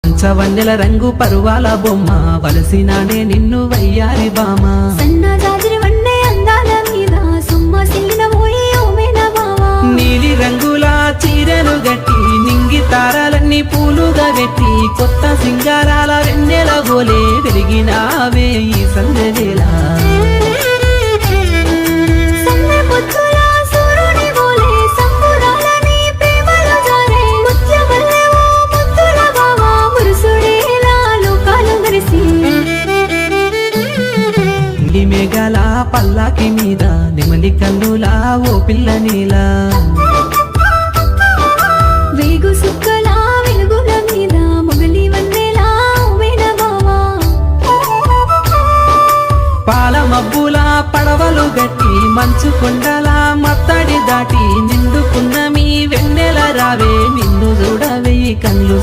పంచవన్నెల రంగు పరువాల బొమ్మ వలసినానే నిన్ను వయ్యారి బామ సన్నజాజి వన్నె అందాల మీద సొమ్మసిల్లిన ఓయే ఓమేన బావా నీలి రంగుల చీరను గట్టి నింగి తారాలన్నీ పూలుగా పెట్టి కొత్త సింగారాల వెన్నెల గోలే వెలిగినావే ఈ సందవేళ సన్నె పొద్దుల సూర్యుని వోలే సంబురాలని ప్రేమలో జారే ముత్యమల్లెవో ముద్దుల బావా మురుసుడేలా లోకాలు మెరిసి ఇండి మేఘాల పల్లాకి మీద నెమలి కన్నులా ఓ పిల్ల నీలా వేగు సుక్కల వెలుగుల మీద మొగలి వన్నెలా ఓమేన బావా పాల మబ్బుల పడవలు గట్టి మంచు కొండల మత్తడి దాటి నిండుకున్న మీ వెన్నెల రావే నిన్ను చూడవే కళ్ళు